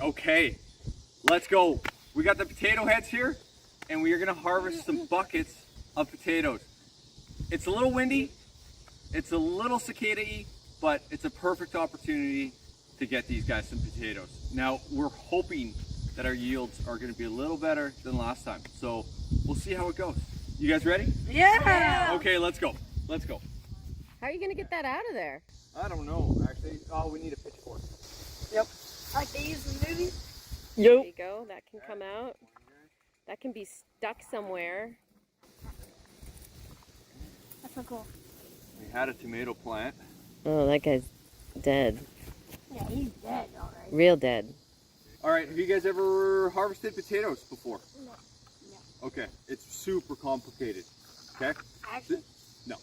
Okay, let's go. We got the potato heads here, and we are gonna harvest some buckets of potatoes. It's a little windy, it's a little cicada-y, but it's a perfect opportunity to get these guys some potatoes. Now, we're hoping that our yields are gonna be a little better than last time. So we'll see how it goes. You guys ready? Yeah. Okay, let's go. Let's go. How are you going to get that out of there? I don't know, actually. Oh, we need a pitchfork. Yep. Like they use in movies. There you go. That can come out. That can be stuck somewhere. That's so cool. We had a tomato plant. Oh, that guy's dead. Yeah, he's dead already. Real dead. All right, have you guys ever harvested potatoes before? No. Okay, it's super complicated. Okay? Actually. No.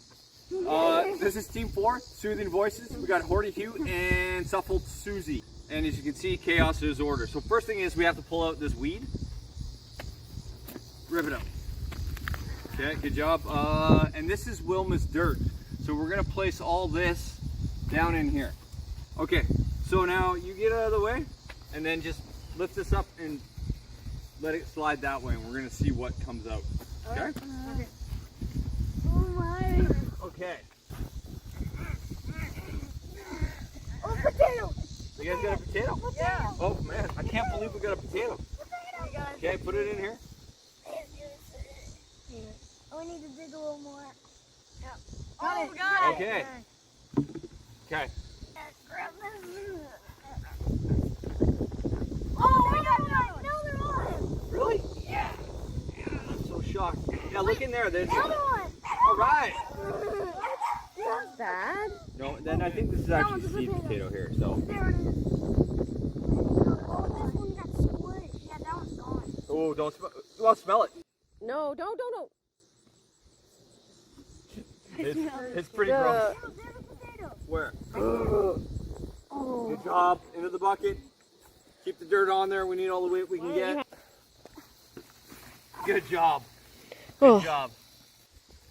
This is Team 4, Soothing Voices. We got Horty Hugh and Suffled Susie. And as you can see, chaos is order. So first thing is we have to pull out this weed. Rip it out. Okay, good job. And this is Wilma's dirt. So we're gonna place all this down in here. Okay, so now you get out of the way and then just lift this up and let it slide that way, and we're gonna see what comes out. Okay? Okay. Oh my. Okay. Oh, potato. You guys got a potato? Yeah. Oh man, I can't believe we got a potato. Okay, put it in here. Oh, we need to dig a little more. Yep. Oh, we got it. Okay. Okay. Oh, we got one. No, they're on. Really? Yeah. I'm so shocked. Yeah, look in there. There's Another one. all right. Not bad. No, then I think this is actually seed potato here. So. There it is. Oh, this one got squished. Yeah, that one's gone. Oh, don't smell. Well, smell it. No, don't. It's pretty gross. There's a potato. Where? Oh. Good job. Into the bucket. Keep the dirt on there. We need all the weight we can get. Good job. Good job.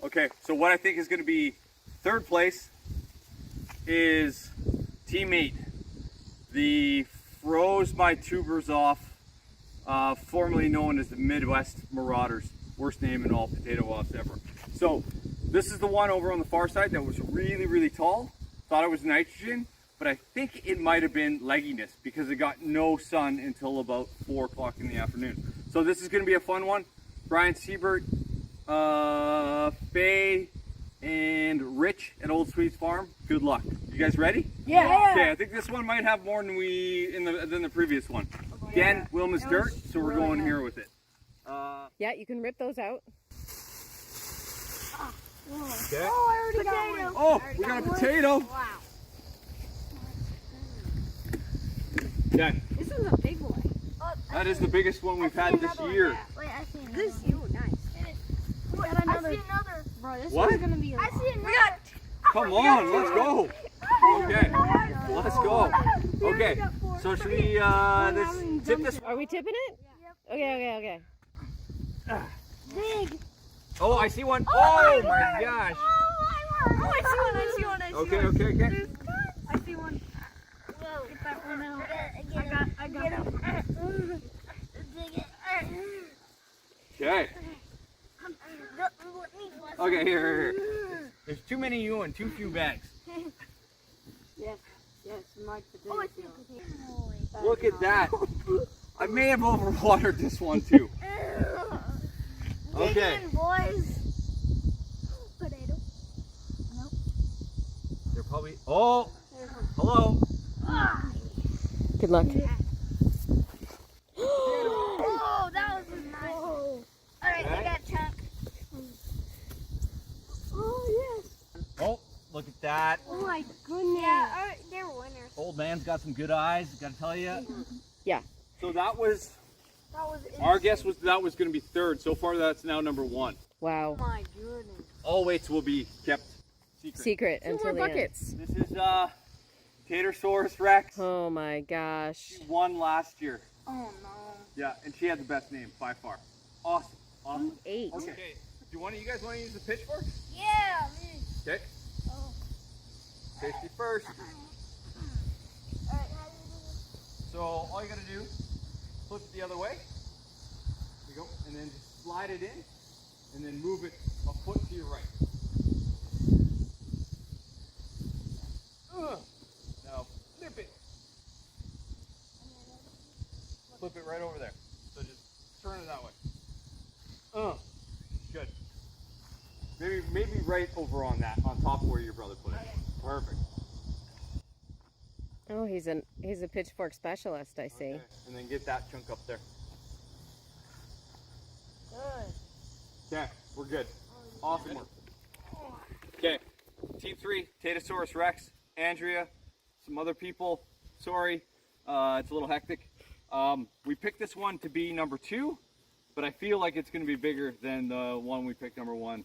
Okay, so what I think is going to be third place is Team 8. The Froze My Tubers Off, formerly known as the Midwest Marauders. Worst name in all potato offs ever. So this is the one over on the far side that was really, really tall. Thought it was nitrogen, but I think it might have been legginess because it got no sun until about 4 o'clock in the afternoon. So this is going to be a fun one. Brian Siebert, Faye, and Rich at Old Sweets Farm. Good luck. You guys ready? Yeah. Okay, I think this one might have more than than the previous one. Again, Wilma's dirt, so we're going here with it. Yeah, you can rip those out. Okay. Oh, I already got one. Oh, we got a potato. Wow. Okay, This is a big one. that is the biggest one we've had this year. Wait, I see another. This you nice. Wait, I see another. Bro, this What? one's gonna be. I see another. Come on, let's go. Okay, let's go. Okay, so should we tip this? Are we tipping it? Okay. Big. Oh, I see one. Oh my gosh. Oh, I see one. Okay. I see one. Get that one out. I got him. Okay. Okay, here. There's too many you and too few bags. Yes, my potato. Oh, I see a potato. Look at that. I may have overwatered this one too. Okay. Dig in, boys. Potato. Nope. They're probably. Oh, hello. Good luck. Oh, that was nice. All right, I got chunk. Oh, yes. Oh, look at that. Oh, my goodness. Yeah, they're winners. Old man's got some good eyes. Gotta tell you. Yeah. So that was. That was Our guess was that was going to be third. So far, that's now number 1. Wow. my goodness. All weights will be kept secret. Secret until the end. This is Tatersaurus Rex. Oh my gosh. She won last year. Oh, no. Yeah, and she had the best name by far. Awesome. 8. Okay. Do one of you guys want to use the pitchfork? Yeah, me. Okay. Oh. Safety first. All right, how do we do this? So all you gotta do, flip it the other way. There you go. And then just slide it in, and then move it a foot to your right. Now flip it. Flip it right over there. So just turn it that way. Good. Maybe right over on that, on top of where your brother put it. Perfect. Oh, he's a pitchfork specialist, I see. Okay. And then get that chunk up there. Good. Okay, we're good. Awesome work. Okay, Team 3, Tatosaurus Rex, Andrea, some other people. Sorry, it's a little hectic. We picked this one to be number 2, but I feel like it's going to be bigger than the one we picked number 1.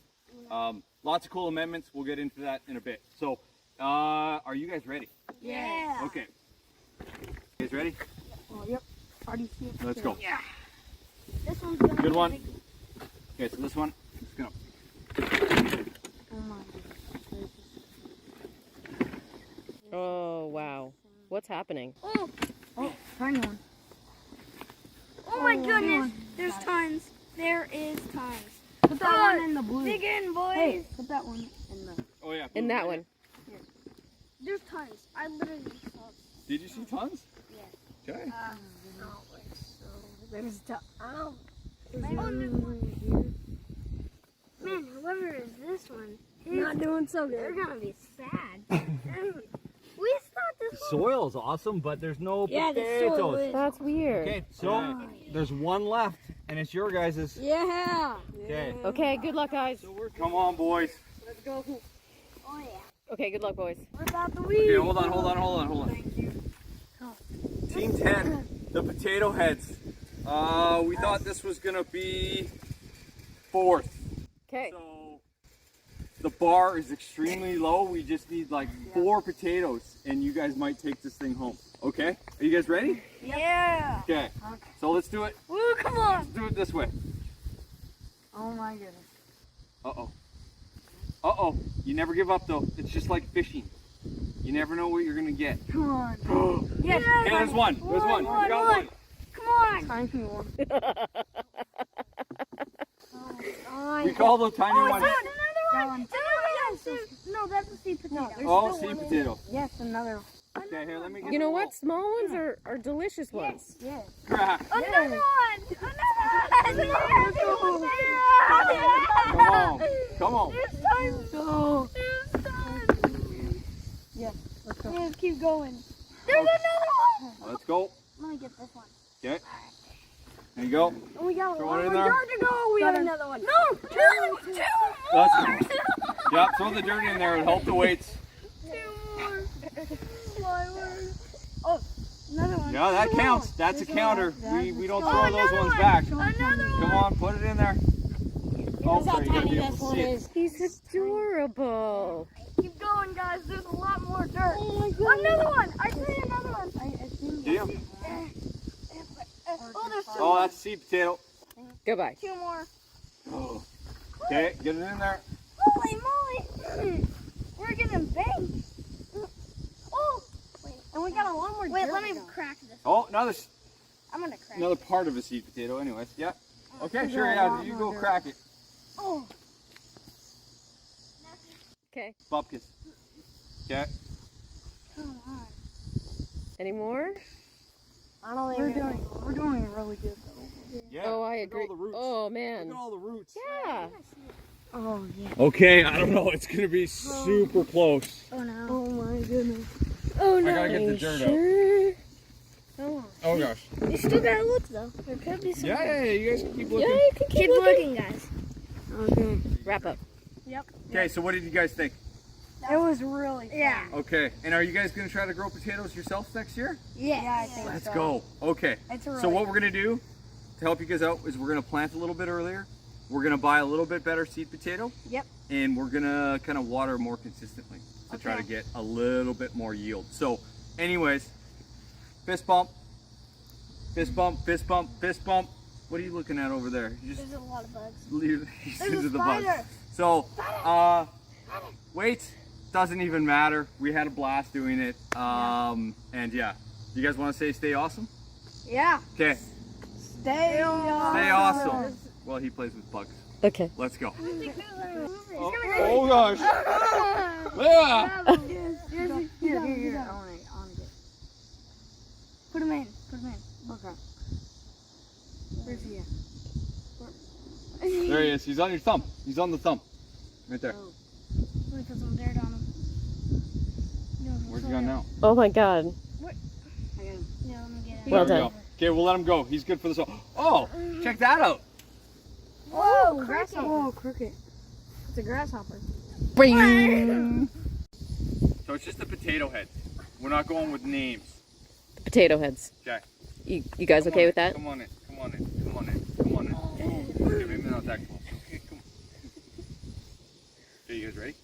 Lots of cool amendments. We'll get into that in a bit. So, are you guys ready? Yeah. Okay. You guys ready? Oh, yep. Already see it. Let's go. Yeah. This one's gonna Good be one. big. Okay, so this one, it's gonna. Oh my goodness. Oh, wow. What's happening? Oh. Oh, tiny one. Oh my Oh, goodness. good. There's tons. There is tons. Put that one in the blue. Dig in, boys. Hey, put that one in the. Oh yeah. In that one. There's tons. I literally saw. Did you see tons? Yes. Okay. There's the. Oh. Man, whoever is this one, Not doing so they're good. gonna be sad. We thought this one. Soil is awesome, but there's no Yeah, the soil is. That's weird. Okay, so there's one left, and it's your guys's. Yeah. Okay. Okay, good luck, guys. Come on, boys. Let's go. Oh yeah. Okay, good luck, boys. What about the Okay, weed? hold on. Thank you. Team 10, the potato heads. We thought this was gonna be 4th. Okay. So the bar is extremely low. We just need like 4 potatoes, and you guys might take this thing home. Okay? Are you guys ready? Yeah. Okay. So let's do it. Woo, come on. Let's do it this way. Oh my goodness. Uh-oh. Uh-oh. You never give up though. It's just like fishing. You never know what you're gonna get. Come on. Yes. Okay, there's one. There's one. You got one. Come on. Tiny one. We call the tiny Oh, ones. dude, another one. No, that's a sweet potato. Oh, sweet potato. Yes, another one. Okay, here, let me get You know the what? Small ones are delicious ones. Yes. crack. Another one. Another one. Come on. There's tons. Go. There's tons. Yes. Let's go. Let's keep going. There's another one. Let's go. Let me get this one. Okay. There you go. And we got Throw one it in more there. yard to go. We have another one. No, two Let's more. Yeah, throw the dirt in there and help the weights. 2 more. Flowers. Oh, another one. Yeah, that counts. That's a counter. We don't throw those ones back. Another one. Come on, put it in there. Oh, sorry, you gotta be able to see it. He's adorable. Keep going, guys. There's a lot more dirt. Another one. I see another one. See 'em? Oh, there's 2 Oh, that's a seed potato. Goodbye. 2 more. Oh. Okay, get it in there. Holy moly. We're getting banked. Oh. Wait. And we got a lot more. Wait, dirt let me to go. crack this. Oh, I'm going to crack another part of a seed potato anyways. Yeah. Okay, sure, yeah, you go crack it. Oh. Okay. Bupkis. Okay. Come on. Any more? I don't We're doing really good though. Yeah. Oh, I look at agree. all the roots. Oh, Look man. at all the roots. Yeah. Oh yeah. Okay, I don't know. It's gonna be super close. Oh, no. Oh my goodness. Oh, I no. gotta get the dirt out. Sure. Come on. Oh gosh. You still got to look, though. There could be some. Yeah, you guys can keep Yeah, looking. you can Keep looking, guys. Okay. Wrap up. Okay, so what did you guys think? It was really fun. Yeah. Okay, and are you guys gonna try to grow potatoes yourselves next year? Yeah. Yeah, I think Let's so. go. Okay. It's really So what we're gonna do to help you guys out is we're gonna plant a little bit earlier. We're gonna buy a little bit better seed potato. Yep. And we're gonna kind of water more consistently to try to get a little bit more yield. So, anyways, fist bump, fist bump, fist bump, fist bump. What are you looking at over there? You just There's a lot of bugs. leave There's into a the bugs. spider. So, weights doesn't even matter. We had a blast doing it. And yeah, You guys want to say stay awesome? Yeah. Okay. Stay awesome. Well, he plays with bugs. Okay. Let's go. Oh, Oh gosh. Yeah. Here. I want to get. Put him in. Okay. Where's he at? There he is. He's on your thumb. He's on the thumb. Right there. Wait, put some dirt on him. Where's he gone now? Oh my God. I got him. Yeah, let me get him. Well There we done. go. Okay, we'll let him go. He's good for this. Oh, check that out. Whoa, grasshopper. Whoa, cricket. It's a grasshopper. Bring. So it's just the potato head. We're not going with names. The potato heads. Okay. You guys okay with that? Come on in. Okay, maybe not that close. Okay, come on. Okay, you guys ready?